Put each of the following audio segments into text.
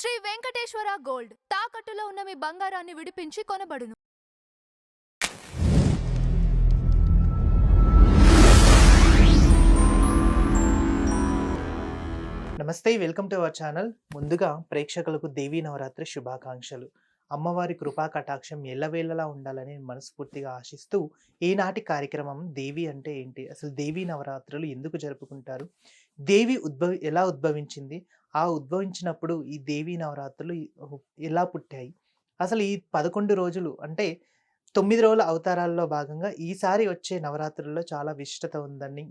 Shri Venkateswara gold తాకట్టులో ఉన్న మీ బంగారాన్ని విడిపించి కొనబడును. నమస్తే, వెల్కమ్ టు అవర్ ఛానల్. ముందుగా ప్రేక్షకులకు దేవీ నవరాత్రి శుభాకాంక్షలు. అమ్మవారి కృపా కటాక్షం ఎల్లవేళలా ఉండాలని మనస్ఫూర్తిగా ఆశిస్తూ ఈనాటి కార్యక్రమం దేవి అంటే ఏంటి, అసలు దేవీ నవరాత్రులు ఎందుకు జరుపుకుంటారు, దేవి ఎలా ఉద్భవించింది, ఆ ఉద్భవించినప్పుడు ఈ దేవీ నవరాత్రులు ఎలా పుట్టాయి, అసలు ఈ 11 రోజులు అంటే 9 రోజుల అవతారాల్లో భాగంగా ఈసారి వచ్చే నవరాత్రుల్లో చాలా విశిష్టత ఉందని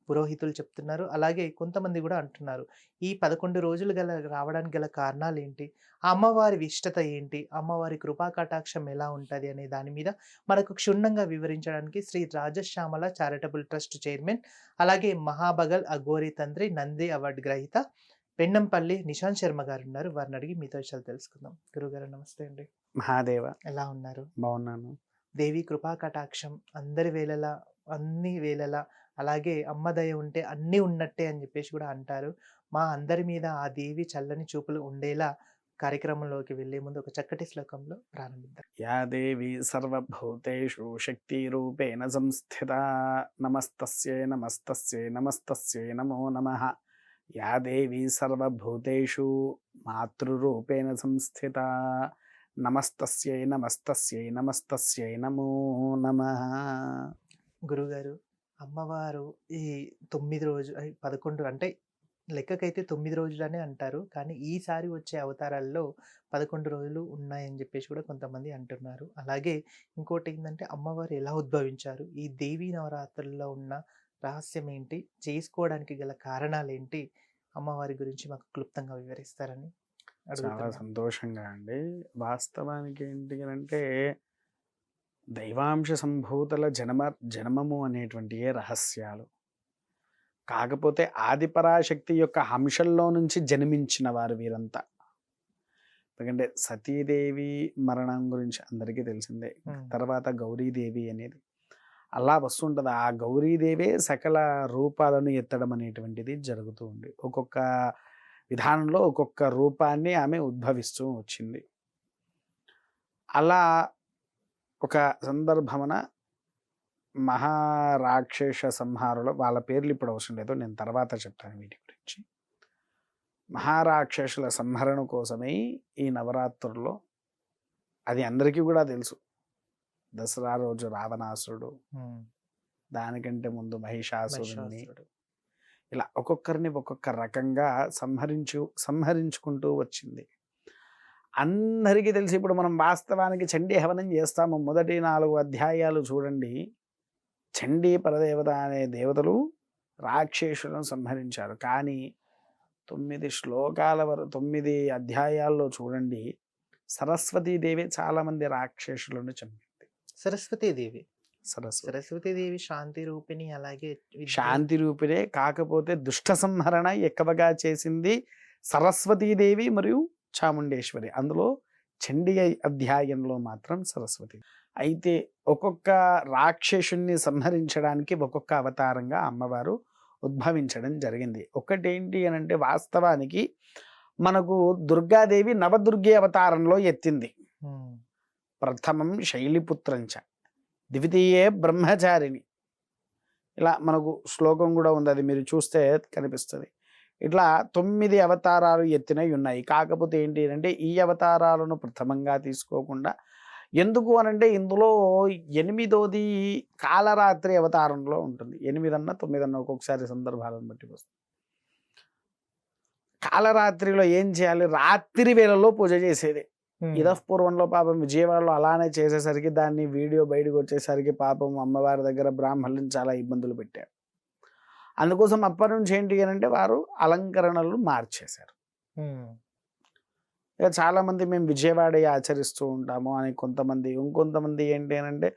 పురోహితులు చెప్తున్నారు. అలాగే కొంతమంది కూడా అంటున్నారు. ఈ 11 రోజులు రావడానికి గల కారణాలేంటి? ఆ అమ్మవారి విశిష్టత ఏంటి? అమ్మవారి కృపా కటాక్షం ఎలా ఉంటది అనే దాని మీద మనకు క్షుణ్ణంగా వివరించడానికి Shri Rajashyamala charitable trust chairman, అలాగే మహాబగల్ అఘోరి తంత్రి, నంది అవార్డు గ్రహీత పెన్నంపల్లి నిశాంత్ శర్మ గారు ఉన్నారు. వారిని అడిగి మీతో విషయాలు తెలుసుకుందాం. గురుగారు నమస్తే అండి. మహాదేవ, ఎలా ఉన్నారు? బాగున్నాను. దేవి కృపా కటాక్షం అందరి వేళలా, అన్ని వేళలా, అలాగే అమ్మ దయ ఉంటే అన్నీ ఉన్నట్టే అని చెప్పేసి కూడా అంటారు. మా అందరి మీద ఆ దేవి చల్లని చూపులు ఉండేలా కార్యక్రమంలోకి వెళ్ళే ముందు ఒక చక్కటి శ్లోకంలో ప్రారంభిద్దాం. యా దేవి సర్వభూతేషు శక్తి రూపేణ సంస్థిత, నమస్తస్యై నమస్తస్యై నమస్తస్యై నమో నమః. యా దేవి సర్వభూతేషు మాతృరూపేణ సంస్థిత, నమస్తస్యై నమస్తస్యై నమస్తస్యై నమో నమః. గురుగారు, అమ్మవారు ఈ 9 రోజులు 11 అంటే లెక్కకైతే 9 రోజులనే అంటారు. కానీ ఈసారి వచ్చే అవతారాల్లో 11 రోజులు ఉన్నాయని చెప్పేసి కూడా కొంతమంది అంటున్నారు. అలాగే ఇంకోటేందంటే అమ్మవారు ఎలా ఉద్భవించారు? ఈ దేవీ నవరాత్రుల్లో ఉన్న రహస్యం ఏంటి? చేసుకోవడానికి గల కారణాలేంటి? అమ్మవారి గురించి మాకు క్లుప్తంగా వివరిస్తారని చాలా అడుగుతున్నాను. సంతోషంగా అండి. వాస్తవానికి ఏంటి అంటే దైవాంశ సంభూతుల జన్మము అనేటువంటి రహస్యాలు. కాకపోతే ఆదిపరాశక్తి యొక్క అంశంలో నుంచి జన్మించిన వారు వీరంతా. ఎందుకంటే సతీదేవి మరణం గురించి అందరికీ తెలిసిందే. తర్వాత గౌరీదేవి అనేది అలా వస్తుంటుంది. ఆ గౌరీదేవే సకల రూపాలను ఎత్తడం అనేటువంటిది జరుగుతూ ఉంది. ఒక్కొక్క విధానంలో ఒక్కొక్క రూపాన్ని ఆమె ఉద్భవిస్తూ వచ్చింది. అలా ఒక సందర్భమున మహారాక్షస సంహారులు, వాళ్ళ పేర్లు ఇప్పుడు అవసరం లేదు, నేను తర్వాత చెప్తాను వీటి గురించి. మహారాక్షసుల సంహరణ కోసమై ఈ నవరాత్రుల్లో, అది అందరికీ కూడా తెలుసు, దసరా రోజు రావణాసురుడు, దానికంటే ముందు మహిషాసురుడిని, ఇలా ఒక్కొక్కరిని ఒక్కొక్క రకంగా సంహరించుకుంటూ వచ్చింది. అందరికీ తెలిసి ఇప్పుడు మనం వాస్తవానికి చండీ హవనం చేస్తాము. మొదటి 4 అధ్యాయాలు చూడండి. చండీ పరదేవత అనే దేవతలు రాక్షసులను సంహరించారు. కానీ 9 శ్లోకాల 9 అధ్యాయాల్లో చూడండి, సరస్వతీదేవి చాలామంది రాక్షసులను చంపింది. సరస్వతీదేవి శాంతి రూపిణి, అలాగే శాంతి రూపిణే. కాకపోతే దుష్ట సంహరణ ఎక్కువగా చేసింది సరస్వతీదేవి మరియు చాముండేశ్వరి. అందులో చండీ అధ్యాయంలో మాత్రం సరస్వతి. అయితే ఒక్కొక్క రాక్షసుని సంహరించడానికి ఒక్కొక్క అవతారంగా అమ్మవారు ఉద్భవించడం జరిగింది. ఒకటేంటి అని అంటే, వాస్తవానికి మనకు దుర్గాదేవి నవదుర్గే అవతారంలో ఎత్తింది. ప్రథమం శైలిపుత్రంచ, ద్వితీయే బ్రహ్మచారిణి. ఇలా మనకు శ్లోకం కూడా ఉంది, అది మీరు చూస్తే కనిపిస్తుంది. ఇట్లా 9 అవతారాలు ఎత్తినవి ఉన్నాయి. కాకపోతే ఏంటి అంటే, ఈ అవతారాలను ప్రథమంగా తీసుకోకుండా, ఎందుకు అనంటే ఇందులో 8వది కాలరాత్రి అవతారంలో ఉంటుంది. 8 అన్నా 9 అన్నా ఒక్కొక్కసారి సందర్భాలను బట్టి వస్తుంది. కాలరాత్రిలో ఏం చేయాలి? రాత్రి వేళల్లో పూజ చేసేది. ఇదపూర్వంలో పాపం విజయవాడలో అలానే చేసేసరికి దాన్ని వీడియో బయటకు వచ్చేసరికి పాపం అమ్మవారి దగ్గర బ్రాహ్మణులను చాలా ఇబ్బందులు పెట్టారు. అందుకోసం అప్పటి నుంచి ఏంటి అంటే వారు అలంకరణలు మార్చేశారు. ఇక చాలామంది మేము విజయవాడ ఆచరిస్తూ ఉంటాము అని కొంతమంది, ఇంకొంతమంది ఏంటి అంటే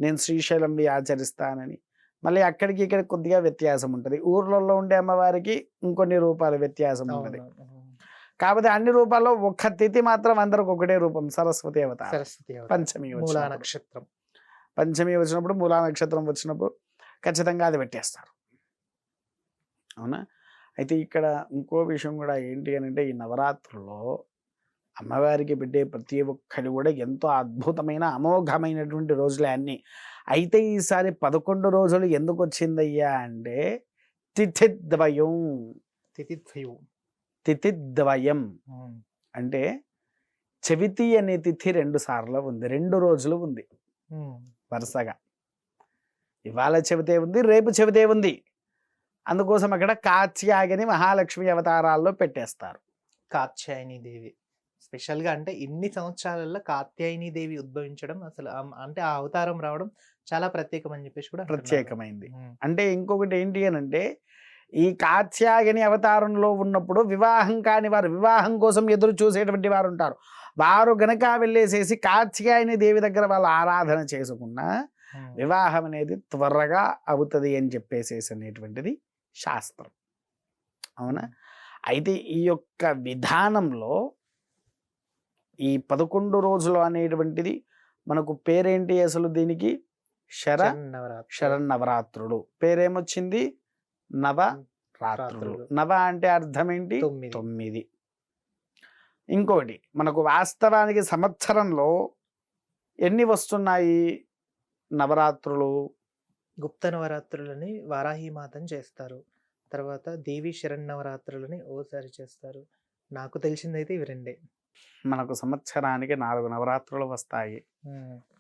నేను శ్రీశైలంవి ఆచరిస్తానని. మళ్ళీ అక్కడికి ఇక్కడ కొద్దిగా వ్యత్యాసం ఉంటుంది. ఊర్లలో ఉండే అమ్మవారికి ఇంకొన్ని రూపాల వ్యత్యాసం ఉంటుంది. కాకపోతే అన్ని రూపాల్లో ఒక్క తిథి మాత్రం అందరికి ఒకటే రూపం, సరస్వతి అవతారం. పంచమి నక్షత్రం, పంచమి వచ్చినప్పుడు, మూలా నక్షత్రం వచ్చినప్పుడు ఖచ్చితంగా అది పెట్టేస్తారు. అవునా? అయితే ఇక్కడ ఇంకో విషయం కూడా ఏంటి అని అంటే, ఈ నవరాత్రుల్లో అమ్మవారికి పెట్టే ప్రతి ఒక్కటి కూడా ఎంతో అద్భుతమైన అమోఘమైనటువంటి రోజులే అన్నీ. అయితే ఈసారి 11 రోజులు ఎందుకు వచ్చిందయ్యా అంటే తిథిద్వయం. తిథిద్వయం. తిథిద్వయం అంటే చవితి అనే తిథి 2 సార్లు ఉంది, 2 రోజులు ఉంది వరుసగా. ఇవాళ చవితే ఉంది, రేపు చవితే ఉంది. అందుకోసం అక్కడ కాత్యాయని మహాలక్ష్మి అవతారాల్లో పెట్టేస్తారు. కాత్యాయని దేవి స్పెషల్గా అంటే ఇన్ని సంవత్సరాలలో కాత్యాయని దేవి ఉద్భవించడం అసలు అంటే ఆ అవతారం రావడం చాలా ప్రత్యేకం అని చెప్పేసి కూడా అంటున్నారు. ప్రత్యేకమైంది. అంటే ఇంకొకటి ఏంటి అని అంటే ఈ కాత్యాయని అవతారంలో ఉన్నప్పుడు వివాహం కాని వారు, వివాహం కోసం ఎదురు చూసేటువంటి వారు ఉంటారు. వారు గనక వెళ్ళేసేసి కాత్యాయని దేవి దగ్గర వాళ్ళు ఆరాధన చేసుకున్న వివాహం అనేది త్వరగా అవుతుంది అని చెప్పేసేసి అనేటువంటిది శాస్త్రం. అవునా? అయితే ఈ యొక్క విధానంలో ఈ 11 రోజులు అనేటువంటిది మనకు పేరేంటి అసలు? దీనికి శరన్నవరాత్రులు పేరేమొచ్చింది? నవరాత్రులు. నవ అంటే అర్థం ఏంటి? 9. ఇంకోటి మనకు వాస్తవానికి సంవత్సరంలో ఎన్ని వస్తున్నాయి నవరాత్రులు? గుప్త నవరాత్రులని వారాహి మాతని చేస్తారు, తర్వాత దేవి శరన్నవరాత్రులని ఓసారి చేస్తారు. నాకు తెలిసిందైతే ఇవి 2. మనకు సంవత్సరానికి 4 నవరాత్రులు వస్తాయి.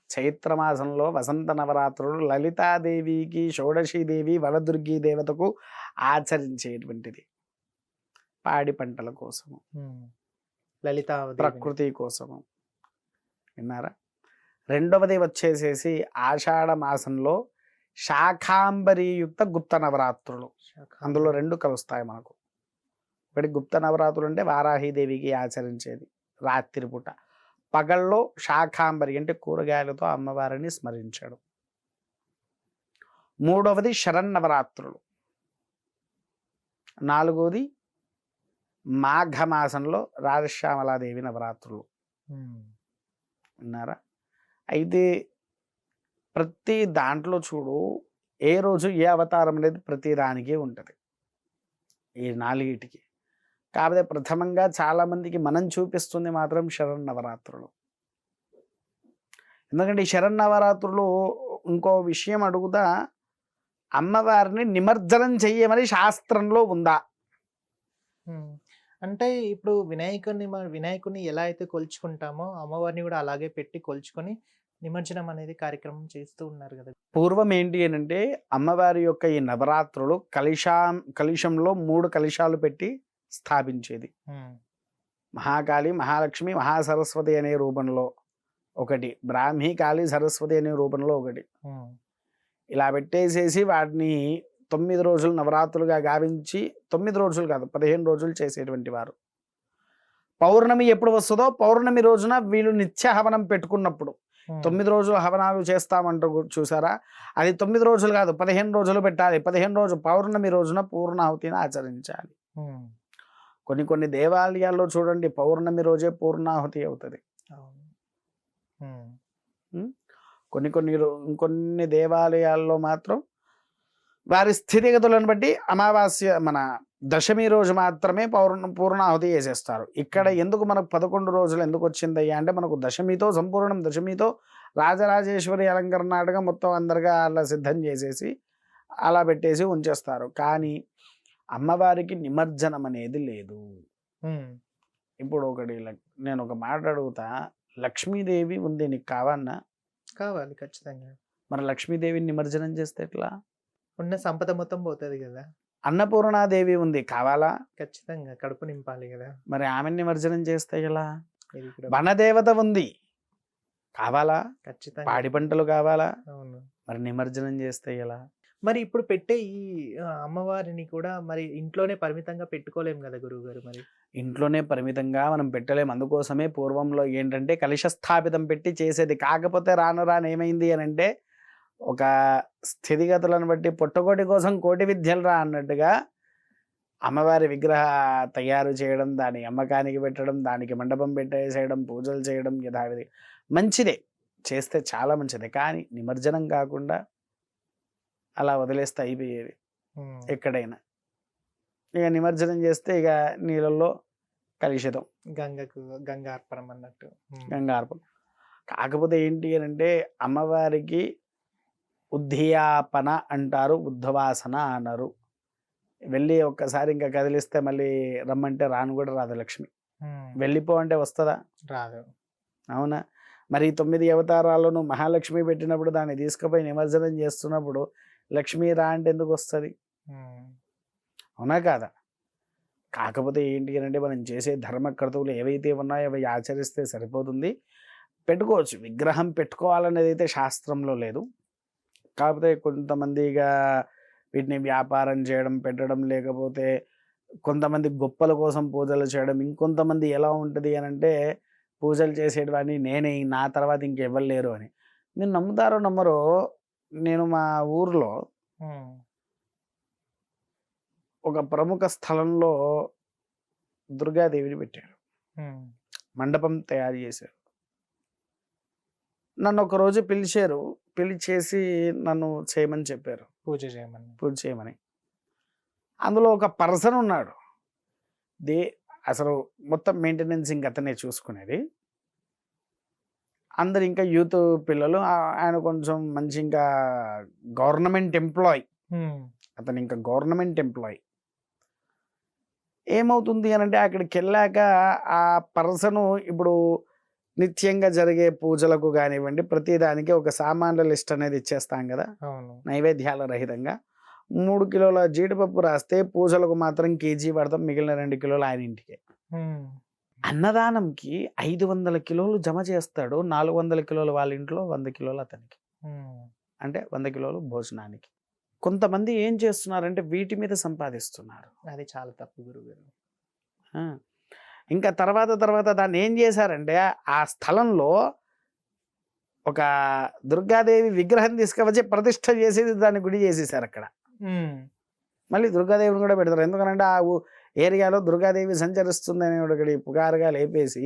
చైత్రమాసంలో వసంత నవరాత్రులు లలితాదేవికి, షోడశీదేవి, వనదుర్గీ దేవతకు ఆచరించేటువంటిది. పాడి పంటల కోసము, లలితా ప్రకృతి కోసము. విన్నారా? రెండవది వచ్చేసేసి ఆషాఢ మాసంలో శాకాంబరీయుక్త గుప్త నవరాత్రులు. అందులో 2 కలుస్తాయి మనకు. ఒకటి గుప్త నవరాత్రులు అంటే వారాహీదేవికి ఆచరించేది రాత్రి పూట, పగల్లో శాకాంబరి అంటే కూరగాయలతో అమ్మవారిని స్మరించడం. మూడవది శరన్నవరాత్రులు. నాలుగవది మాఘమాసంలో రాజశ్యామలాదేవి నవరాత్రులు. విన్నారా? అయితే ప్రతి దాంట్లో చూడు, ఏ రోజు ఏ అవతారం అనేది ప్రతి దానికి ఉంటుంది ఈ 4టికి. కాకపోతే ప్రథమంగా చాలామందికి మనం చూపిస్తుంది మాత్రం శరన్నవరాత్రులు. ఎందుకంటే ఈ శరన్నవరాత్రులు ఇంకో విషయం అడుగుతా, అమ్మవారిని నిమజ్జనం చెయ్యమని శాస్త్రంలో ఉందా? అంటే ఇప్పుడు వినాయకుడిని ఎలా అయితే కొలుచుకుంటామో అమ్మవారిని కూడా అలాగే పెట్టి కొలుచుకొని నిమజ్జనం అనేది కార్యక్రమం చేస్తూ ఉన్నారు కదా. పూర్వం ఏంటి అని అంటే అమ్మవారి యొక్క ఈ నవరాత్రులు కలుషంలో 3 కలశాలు పెట్టి స్థాపించేది. మహాకాళి, మహాలక్ష్మి, మహాసరస్వతి అనే రూపంలో ఒకటి, బ్రాహ్మీ, కాళి, సరస్వతి అనే రూపంలో ఒకటి. ఇలా పెట్టేసేసి వాటిని 9 రోజులు నవరాత్రులుగా గావించి, 9 రోజులు కాదు 15 రోజులు చేసేటువంటి వారు. పౌర్ణమి ఎప్పుడు వస్తుందో పౌర్ణమి రోజున వీళ్ళు నిత్య హవనం పెట్టుకున్నప్పుడు 9 రోజులు హవనాలు చేస్తామంటూ చూసారా? అది 9 రోజులు కాదు 15 రోజులు పెట్టాలి. 15 రోజులు పౌర్ణమి రోజున పూర్ణాహుతిని ఆచరించాలి. కొన్ని దేవాలయాల్లో చూడండి పౌర్ణమి రోజే పూర్ణాహుతి అవుతుంది. కొన్ని దేవాలయాల్లో మాత్రం వారి స్థితిగతులను బట్టి అమావాస్య మన దశమి రోజు మాత్రమే పూర్ణాహుతి చేసేస్తారు. ఇక్కడ ఎందుకు మనకు 11 రోజులు ఎందుకు వచ్చిందయ్యా అంటే మనకు దశమితో సంపూర్ణం, దశమితో రాజరాజేశ్వరి అలంకరణ నాటకం మొత్తం అందరిగా అలా సిద్ధం చేసేసి అలా పెట్టేసి ఉంచేస్తారు. కానీ అమ్మవారికి నిమజ్జనం అనేది లేదు. ఇప్పుడు నేను ఒక మాట అడుగుతా, లక్ష్మీదేవి ఉంది, నీకు కావన్నా? కావాలి ఖచ్చితంగా. మరి లక్ష్మీదేవిని నిమజ్జనం చేస్తే ఎట్లా? ఉన్న సంపద మొత్తం పోతుంది కదా. అన్నపూర్ణాదేవి ఉంది, కావాలా? ఖచ్చితంగా కడుపు నింపాలి కదా. మరి ఆమెను నిమజ్జనం చేస్తే ఎలా? వనదేవత ఉంది, కావాలా? ఖచ్చితంగా. పాడి పంటలు కావాలా? అవును. మరి నిమజ్జనం చేస్తే ఎలా? మరి ఇప్పుడు పెట్టే ఈ అమ్మవారిని కూడా మరి ఇంట్లోనే పరిమితంగా పెట్టుకోలేము కదా గురువుగారు. మరి ఇంట్లోనే పరిమితంగా మనం పెట్టలేము. అందుకోసమే పూర్వంలో ఏంటంటే కలశ స్థాపితం పెట్టి చేసేది. కాకపోతే రాను ఏమైంది అని అంటే ఒక స్థితిగతులను బట్టి పుట్టకోటి కోసం కోటి విద్యలు రా అన్నట్టుగా అమ్మవారి విగ్రహ తయారు చేయడం, దాని అమ్మకానికి పెట్టడం, దానికి మండపం పెట్టేసేయడం, పూజలు చేయడం యథావిధి మంచిదే, చేస్తే చాలా మంచిదే. కానీ నిమజ్జనం కాకుండా అలా వదిలేస్తే అయిపోయేది ఎక్కడైనా. ఇక నిమజ్జనం చేస్తే ఇక నీళ్ళల్లో కలుషితం. గంగకు గంగార్పణం అన్నట్టు. గంగార్పణ. కాకపోతే ఏంటి అని అంటే అమ్మవారికి ఉద్యాపన అంటారు, ఉద్వాసన అన్నారు. వెళ్ళి ఒక్కసారి ఇంకా కదిలిస్తే మళ్ళీ రమ్మంటే రాను కూడా రాదు లక్ష్మి. వెళ్ళిపో అంటే వస్తుందా? రాదు. అవునా? మరి 9 అవతారాలను మహాలక్ష్మి పెట్టినప్పుడు దాన్ని తీసుకుపోయి నిమజ్జనం చేస్తున్నప్పుడు లక్ష్మీ రా అంటే ఎందుకు వస్తుంది? అవునా కాదా? కాకపోతే ఏంటి అంటే మనం చేసే ధర్మ కర్తవులు ఏవైతే ఉన్నాయో అవి ఆచరిస్తే సరిపోతుంది. పెట్టుకోవచ్చు, విగ్రహం పెట్టుకోవాలనేది అయితే శాస్త్రంలో లేదు. కాకపోతే కొంతమందిగా వీటిని వ్యాపారం చేయడం, పెట్టడం, లేకపోతే కొంతమంది గొప్పల కోసం పూజలు చేయడం, ఇంకొంతమంది ఎలా ఉంటుంది అని అంటే పూజలు చేసేటివన్నీ నేనే, నా తర్వాత ఇంకెవ్వరు లేరు అని. మీరు నమ్ముతారో నమ్మరో, నేను మా ఊర్లో ఒక ప్రముఖ స్థలంలో దుర్గాదేవిని పెట్టారు, మండపం తయారు చేశారు. నన్ను ఒకరోజు పిలిచారు, పిలిచేసి నన్ను చేయమని చెప్పారు, పూజ చేయమని. అందులో ఒక పర్సన్ ఉన్నాడు, అసలు మొత్తం మెయింటెనెన్స్ ఇంక అతనే చూసుకునేది. అందరు ఇంకా యూత్ పిల్లలు, ఆయన కొంచెం మంచి ఇంకా గవర్నమెంట్ ఎంప్లాయ్, అతను ఇంకా గవర్నమెంట్ ఎంప్లాయ్. ఏమవుతుంది అని అంటే అక్కడికి వెళ్ళాక ఆ పర్సను ఇప్పుడు నిత్యంగా జరిగే పూజలకు కానివ్వండి, ప్రతిదానికి ఒక సామాన్ల లిస్ట్ అనేది ఇచ్చేస్తాం కదా నైవేద్యాల రహితంగా. 3 కిలోల జీడిపప్పు రాస్తే పూజలకు మాత్రం కేజీ పడతాం, మిగిలిన 2 కిలోలు ఆయన ఇంటికి. అన్నదానంకి 500 కిలోలు జమ చేస్తాడు, 400 కిలోలు వాళ్ళ ఇంట్లో, 100 కిలోలు అతనికి. అంటే 100 కిలోలు భోజనానికి. కొంతమంది ఏం చేస్తున్నారంటే వీటి మీద సంపాదిస్తున్నారు. అది చాలా తప్పు గురుగారు. ఇంకా తర్వాత దాన్ని ఏం చేశారంటే ఆ స్థలంలో ఒక దుర్గాదేవి విగ్రహం తీసుకువచ్చి ప్రతిష్ఠ చేసేది, దాన్ని గుడి చేసేసారు అక్కడ. మళ్ళీ దుర్గాదేవిని కూడా పెడతారు, ఎందుకనంటే ఆ ఏరియాలో దుర్గాదేవి సంచరిస్తుందని ఒకటి పుకారుగా లేపేసి,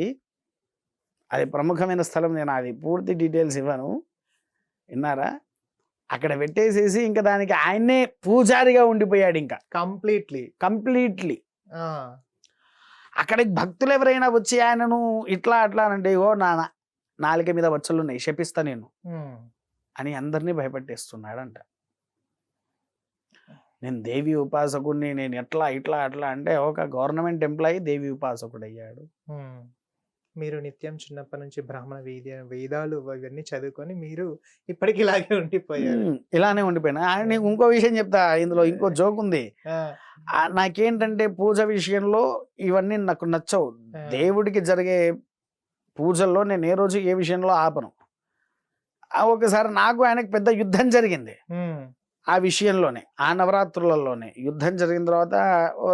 అది ప్రముఖమైన స్థలం. నేను అది పూర్తి డీటెయిల్స్ ఇవ్వను, విన్నారా? అక్కడ పెట్టేసేసి ఇంకా దానికి ఆయన్నే పూజారిగా ఉండిపోయాడు ఇంకా కంప్లీట్లీ. అక్కడికి భక్తులు ఎవరైనా వచ్చి ఆయనను ఇట్లా అట్లా అంటే, ఓ నాన్న నాలుక మీద వచ్చలు ఉన్నాయి, శపిస్తా నేను అని అందరినీ భయపెట్టేస్తున్నాడంట. నేను దేవి ఉపాసకుడిని, నేను ఎట్లా ఇట్లా అట్లా అంటే ఒక గవర్నమెంట్ ఎంప్లాయీ దేవి ఉపాసకుడు అయ్యాడు. మీరు నిత్యం చిన్నప్పటి నుంచి బ్రాహ్మణ వేదాలు ఇవన్నీ చదువుకొని మీరు ఇప్పటికి ఇలాగే ఉండిపోయారు. ఇలానే ఉండిపోయినా. ఆయన ఇంకో విషయం చెప్తా, ఇందులో ఇంకో జోక్ ఉంది. నాకేంటంటే పూజ విషయంలో ఇవన్నీ నాకు నచ్చవు. దేవుడికి జరిగే పూజల్లో నేను ఏ రోజు ఏ విషయంలో ఆపను. ఒకసారి నాకు ఆయనకు పెద్ద యుద్ధం జరిగింది ఆ విషయంలోనే, ఆ నవరాత్రులలోనే యుద్ధం జరిగిన తర్వాత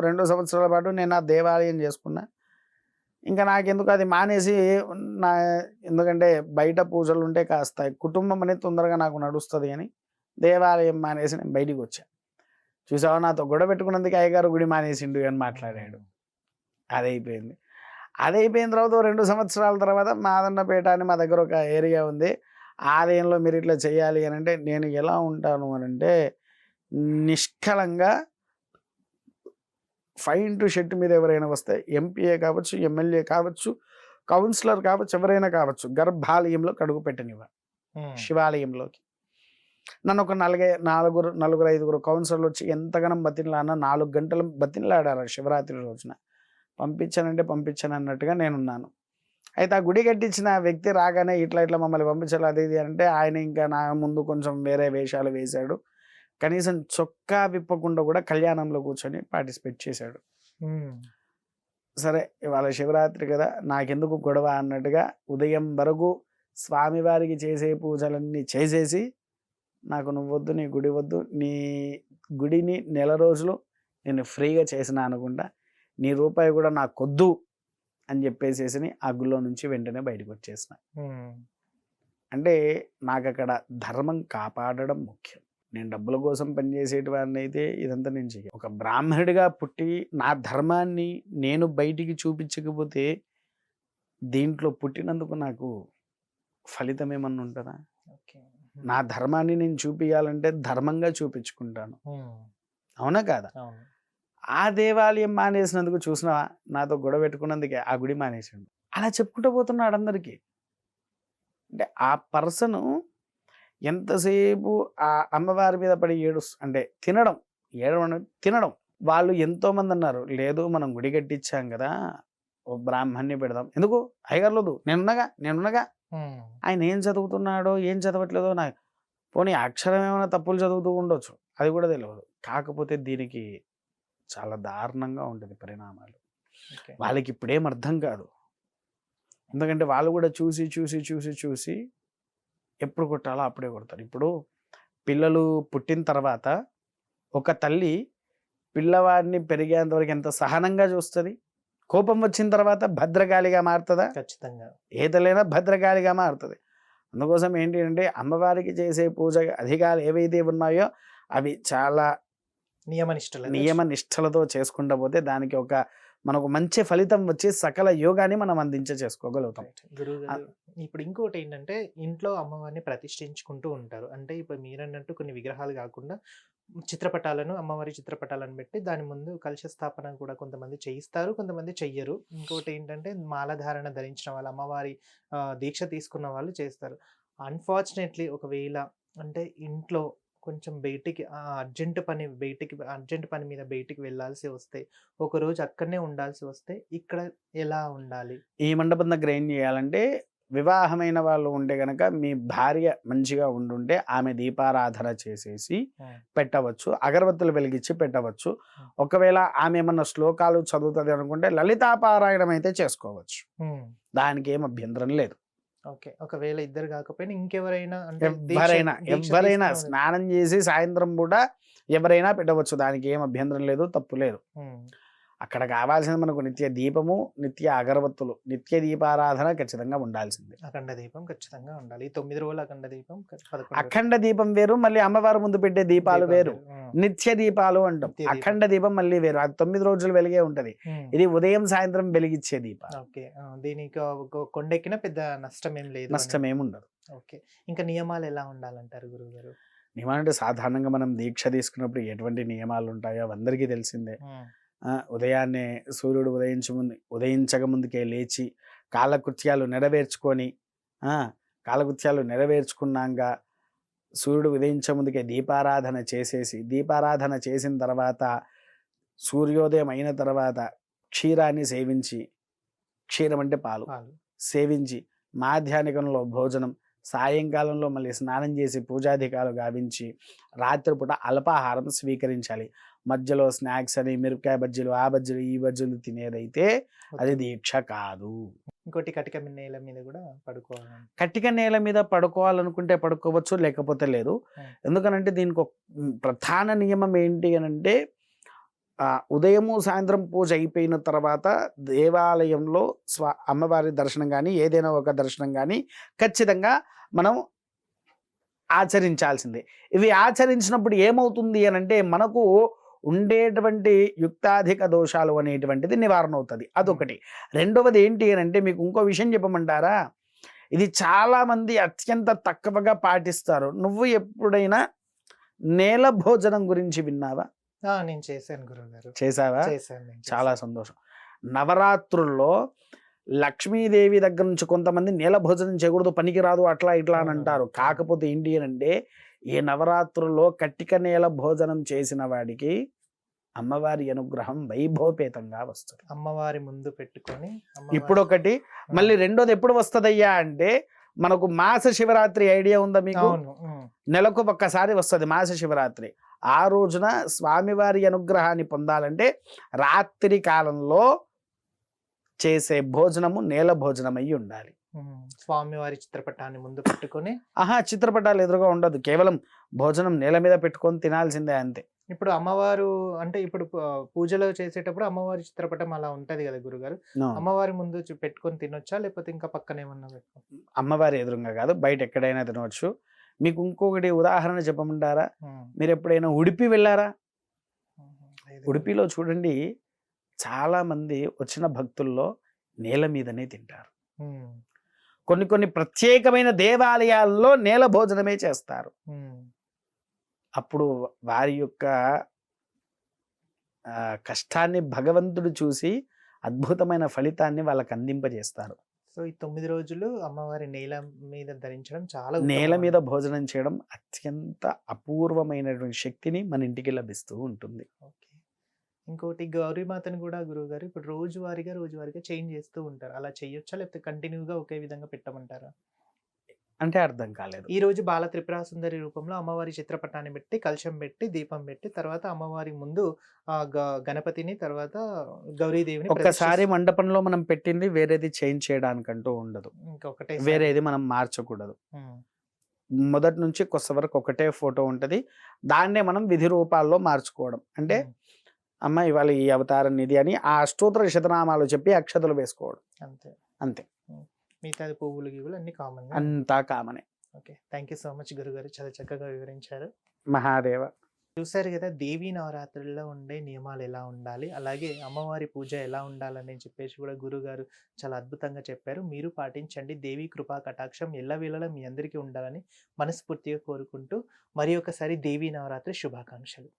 2 సంవత్సరాల పాటు నేను ఆ దేవాలయం చేసుకున్నా. ఇంకా నాకెందుకు అది మానేసి ఎందుకంటే బయట పూజలు ఉంటే కాస్త కుటుంబం అనేది తొందరగా నాకు నడుస్తుంది అని దేవాలయం మానేసి నేను బయటికి వచ్చా. చూసావా, నాతో గొడవ పెట్టుకున్నందుకు అయ్యగారు గుడి మానేసిండు అని మాట్లాడాడు. అదైపోయింది. అదైపోయిన తర్వాత 2 సంవత్సరాల తర్వాత మాదన్నపేట అని మా దగ్గర ఒక ఏరియా ఉంది, ఆలయంలో మీరు ఇట్లా చేయాలి అని అంటే నేను ఎలా ఉంటాను అని అంటే నిష్కలంగా ఫైన్ టు షర్ట్ మీద ఎవరైనా వస్తే ఎంపీఏ కావచ్చు, ఎమ్మెల్యే కావచ్చు, కౌన్సిలర్ కావచ్చు, ఎవరైనా కావచ్చు, గర్భాలయంలో కడుగు పెట్టనివ్వ. శివాలయంలోకి నన్ను ఒక 4-5 కౌన్సిలర్లు వచ్చి ఎంతగానో బతిన్లాడినా, 4 గంటలు బతిన్లాడారు శివరాత్రి రోజున. పంపించానంటే పంపించాను అన్నట్టుగా నేనున్నాను. అయితే ఆ గుడి కట్టించిన వ్యక్తి రాగానే ఇట్లా మమ్మల్ని పంపించాలి అది ఇది అంటే ఆయన ఇంకా నా ముందు కొంచెం వేరే వేషాలు వేశాడు. కనీసం చొక్కా విప్పకుండా కూడా కళ్యాణంలో కూర్చొని పార్టిసిపేట్ చేశాడు. సరే ఇవాళ శివరాత్రి కదా, నాకెందుకు గొడవ అన్నట్టుగా ఉదయం వరకు స్వామివారికి చేసే పూజలన్నీ చేసేసి, నాకు నువ్వొద్దు, నీ గుడి వద్దు, నీ గుడిని నెల రోజులు నేను ఫ్రీగా చేసిన అనుకుంటా, నీ రూపాయి కూడా నాకొద్దు అని చెప్పేసేసి ఆ గుళ్ళో నుంచి వెంటనే బయటకు వచ్చేసిన. అంటే నాకు అక్కడ ధర్మం కాపాడడం ముఖ్యం. నేను డబ్బుల కోసం పనిచేసేటివాడిని అయితే ఇదంతా నేను చెయ్య. ఒక బ్రాహ్మణుడిగా పుట్టి నా ధర్మాన్ని నేను బయటికి చూపించకపోతే దీంట్లో పుట్టినందుకు నాకు ఫలితం ఏమన్నా ఉంటుందా? నా ధర్మాన్ని నేను చూపించాలంటే ధర్మంగా చూపించుకుంటాను, అవునా కాదా? ఆ దేవాలయం మానేసినందుకు చూసినావా, నాతో గొడవ పెట్టుకున్నందుకే ఆ గుడి మానేసిండు, అలా చెప్పుకుంటూ పోతున్నాడు అందరికీ. అంటే ఆ పర్సన్ ఎంతసేపు ఆ అమ్మవారి మీద పడి అంటే తినడం. వాళ్ళు ఎంతో మంది అన్నారు, లేదు మనం గుడి కట్టించాం కదా, ఓ బ్రాహ్మణ్ణి పెడదాం. ఎందుకు అయ్యగారులేదు, నేనున్నగా. ఆయన ఏం చదువుతున్నాడో ఏం చదవట్లేదో నాకు, పోనీ అక్షరం ఏమైనా తప్పులు చదువుతూ ఉండొచ్చు, అది కూడా తెలియదు. కాకపోతే దీనికి చాలా దారుణంగా ఉంటుంది పరిణామాలు. వాళ్ళకి ఇప్పుడేం అర్థం కాదు, ఎందుకంటే వాళ్ళు కూడా చూసి చూసి చూసి చూసి ఎప్పుడు కొట్టాలో అప్పుడే కొడతారు. ఇప్పుడు పిల్లలు పుట్టిన తర్వాత ఒక తల్లి పిల్లవాడిని పెరిగేంత వరకు ఎంత సహనంగా చూస్తుంది, కోపం వచ్చిన తర్వాత భద్రకాళిగా మారుతుందా? ఖచ్చితంగా. ఏదైనా భద్రకాళిగా మారుతుంది. అందుకోసం ఏంటి అంటే అమ్మవారికి చేసే పూజ అధికారులు ఏవైతే ఉన్నాయో అవి చాలా నియమ నిష్టలతో చేసుకుంటూ పోతే దానికి మనకు మంచి ఫలితం వచ్చి సకల యోగాన్ని మనం చేసుకోగలుగుతాం. గురువుగారు, ఇప్పుడు ఇంకోటి ఏంటంటే ఇంట్లో అమ్మవారిని ప్రతిష్ఠించుకుంటూ ఉంటారు. అంటే ఇప్పుడు మీరన్నట్టు కొన్ని విగ్రహాలు కాకుండా అమ్మవారి చిత్రపటాలను పెట్టి దాని ముందు కలశ స్థాపన కూడా కొంతమంది చేయిస్తారు, కొంతమంది చెయ్యరు. ఇంకోటి ఏంటంటే మాలధారణ ధరించిన వాళ్ళు, అమ్మవారి దీక్ష తీసుకున్న వాళ్ళు చేస్తారు. అన్ఫార్చునేట్లీ ఒకవేళ అంటే ఇంట్లో కొంచెం బయటికి అర్జెంట్ పని మీద బయటికి వెళ్ళాల్సి వస్తే, ఒకరోజు అక్కడనే ఉండాల్సి వస్తే ఇక్కడ ఎలా ఉండాలి? ఈ మండపం దగ్గర ఏం చేయాలంటే, వివాహమైన వాళ్ళు ఉంటే గనక మీ భార్య మంచిగా ఉండుంటే ఆమె దీపారాధన చేసేసి పెట్టవచ్చు, అగరబత్తులు వెలిగించి పెట్టవచ్చు. ఒకవేళ ఆమె ఏమన్నా శ్లోకాలు చదువుతుంది అనుకుంటే లలితాపారాయణం అయితే చేసుకోవచ్చు, దానికి ఏం అభ్యంతరం లేదు. ఓకే. ఒకవేళ ఇద్దరు కాకపోయినా ఇంకెవరైనా ఎవరైనా స్నానం చేసి సాయంత్రం పూట ఎవరైనా పెట్టవచ్చు, దానికి ఏం అభ్యంతరం లేదు, తప్పు లేదు. అక్కడ కావాల్సింది మనకు నిత్య దీపము, నిత్య అగరబత్తులు, నిత్య దీపారాధన ఖచ్చితంగా ఉండాల్సింది. అఖండ దీపం ఖచ్చితంగా ఉండాలి. 9 రోజులు అఖండ దీపం, అఖండ దీపం వేరు, మళ్ళీ అమ్మవారి ముందు పెట్టే దీపాలు వేరు. నిత్య దీపాలు అంటాం, అఖండ దీపం మళ్ళీ వేరు, అది 9 రోజులు వెలిగే ఉంటది. ఇది ఉదయం సాయంత్రం వెలిగించే దీపం. ఓకే. దీనికి కొండెక్కిన పెద్ద నష్టమేం లేదు, నష్టమేం ఉండదు. ఓకే. ఇంకా నియమాలు ఎలా ఉండాలంటారు గురువు గారు? నియమాలు అంటే సాధారణంగా మనం దీక్ష తీసుకున్నప్పుడు ఎటువంటి నియమాలు ఉంటాయో అందరికీ తెలిసిందే. ఉదయాన్నే సూర్యుడు ఉదయించక ముందుకే లేచి కాలకృత్యాలు నెరవేర్చుకున్నాక సూర్యుడు ఉదయించే ముందుకే దీపారాధన చేసిన తర్వాత సూర్యోదయం అయిన తర్వాత క్షీరాన్ని సేవించి, క్షీరం అంటే పాలు సేవించి, మాధ్యాహ్నికంలో భోజనం, సాయంకాలంలో మళ్ళీ స్నానం చేసి పూజాధికాలు గావించి రాత్రిపూట అల్పాహారం స్వీకరించాలి. మధ్యలో స్నాక్స్ అని మిరపకాయ బజ్జీలు, ఆ బజ్జీలు, ఈ బజ్జీలు తినేదైతే అది దీక్ష కాదు. ఇంకోటి కటిక నేల మీద కూడా పడుకోవాలి. కటిక నేల మీద పడుకోవాలనుకుంటే పడుకోవచ్చు, లేకపోతే లేదు. ఎందుకనంటే దీనికి ఒక ప్రధాన నియమం ఏంటి అనంటే, ఉదయము సాయంత్రం పూజ అయిపోయిన తర్వాత దేవాలయంలో అమ్మవారి దర్శనం కానీ ఏదైనా ఒక దర్శనం కానీ ఖచ్చితంగా మనం ఆచరించాల్సిందే. ఇవి ఆచరించినప్పుడు ఏమవుతుంది అనంటే మనకు ఉండేటువంటి యుక్తాధిక దోషాలు అనేటువంటిది నివారణ అవుతుంది, అదొకటి. రెండవది ఏంటి అనంటే, మీకు ఇంకో విషయం చెప్పమంటారా, ఇది చాలామంది అత్యంత తక్కువగా పాటిస్తారు. నువ్వు ఎప్పుడైనా నేల భోజనం గురించి విన్నావా? నేను చేశాను గురువుగారు. చేసావా? చాలా సంతోషం. నవరాత్రుల్లో లక్ష్మీదేవి దగ్గర నుంచి కొంతమంది నేల భోజనం చేయకూడదు, పనికిరాదు, అట్లా ఇట్లా అని అంటారు. కాకపోతే ఏంటి అంటే, ఈ నవరాత్రుల్లో కట్టిక నేల భోజనం చేసిన వాడికి అమ్మవారి అనుగ్రహం వైభవపేతంగా వస్తుంది. అమ్మవారి ముందు పెట్టుకొని ఇప్పుడు ఒకటి, మళ్ళీ రెండోది ఎప్పుడు వస్తుందయ్యా అంటే, మనకు మాస శివరాత్రి ఐడియా ఉందా మీకు? నెలకు ఒక్కసారి వస్తుంది మాస శివరాత్రి. ఆ రోజున స్వామివారి అనుగ్రహాన్ని పొందాలంటే రాత్రి కాలంలో చేసే భోజనము నేల భోజనం అయ్యి ఉండాలి. స్వామివారి చిత్రపటాన్ని ముందు పెట్టుకొని, చిత్రపటాలు ఎదురుగా ఉండదు, కేవలం భోజనం నేల మీద పెట్టుకొని తినాల్సిందే, అంతే. ఇప్పుడు అమ్మవారు అంటే ఇప్పుడు పూజలో చేసేటప్పుడు అమ్మవారి చిత్రపటం అలా ఉంటది కదా గురుగారు, అమ్మవారి ముందు పెట్టుకొని తినొచ్చా, లేకపోతే ఇంకా పక్కన ఏమన్నా పెట్టుకో? అమ్మవారి ఎదురుగా కాదు, బయట ఎక్కడైనా తినవచ్చు. మీకు ఇంకొకటి ఉదాహరణ చెప్పమంటారా? మీరు ఎప్పుడైనా ఉడిపి వెళ్ళారా? ఉడిపిలో చూడండి, చాలా మంది వచ్చిన భక్తుల్లో నేల మీదనే తింటారు. కొన్ని ప్రత్యేకమైన దేవాలయాల్లో నేల భోజనమే చేస్తారు. అప్పుడు వారి యొక్క కష్టాన్ని భగవంతుడు చూసి అద్భుతమైన ఫలితాన్ని వాళ్ళకి అందింపజేస్తారు. సో ఈ 9 రోజులు అమ్మవారి నేల మీద ధరించడం చాలా నేల ఉత్తమం మీద అంటారు. భోజనం చేయడం అత్యంత అపూర్వమైనటువంటి శక్తిని మన ఇంటికి లభిస్తూ ఉంటుంది. ఓకే. ఇంకోటి గౌరీమాతను కూడా గురువుగారు ఇప్పుడు రోజువారీగా చేంజ్ చేస్తూ ఉంటారు. అలా చేయొచ్చా? లేకపోతే కంటిన్యూగా ఒకే విధంగా పెట్టమంటారా? అంటే అర్థం కాలేదు. ఈ రోజు బాల త్రిపురా సుందరి రూపంలో అమ్మవారి చిత్రపటాన్ని పెట్టి, కలశం పెట్టి, దీపం పెట్టి, తర్వాత అమ్మవారి ముందు గణపతిని, తర్వాత గౌరీదేవిని ఒక్కసారి మండపంలో మనం పెట్టింది వేరేది చేంజ్ చేయడానికంటూ ఉండదు. ఇంకొకటే వేరేది మనం మార్చకూడదు. ఉమ్, మొదటి నుంచి కొత్త వరకు ఒకటే ఫోటో ఉంటది. దాన్నే మనం విధి రూపాల్లో మార్చుకోవడం. అంటే ఉమ్, అమ్మ ఇవాళ ఈ అవతారం ఇది అని ఆ అష్టోత్తర శతనామాలు చెప్పి అక్షతలు వేసుకోవడం. అంతే. అంతే. మిగతాది పువ్వులు గివ్వులు అన్ని కామన్. అంతా కామనే. Okay. Thank you so much గురుగారు. చాలా చక్కగా వివరించారు. మహాదేవ. చూసారు కదా దేవీ నవరాత్రుల్లో ఉండే నియమాలు ఎలా ఉండాలి, అలాగే అమ్మవారి పూజ ఎలా ఉండాలని చెప్పేసి కూడా గురుగారు చాలా అద్భుతంగా చెప్పారు. మీరు పాటించండి. దేవి కృపా కటాక్షం ఎల్లవేళలా మీ అందరికీ ఉండాలని మనస్ఫూర్తిగా కోరుకుంటూ మరి ఒకసారి దేవీ నవరాత్రి శుభాకాంక్షలు.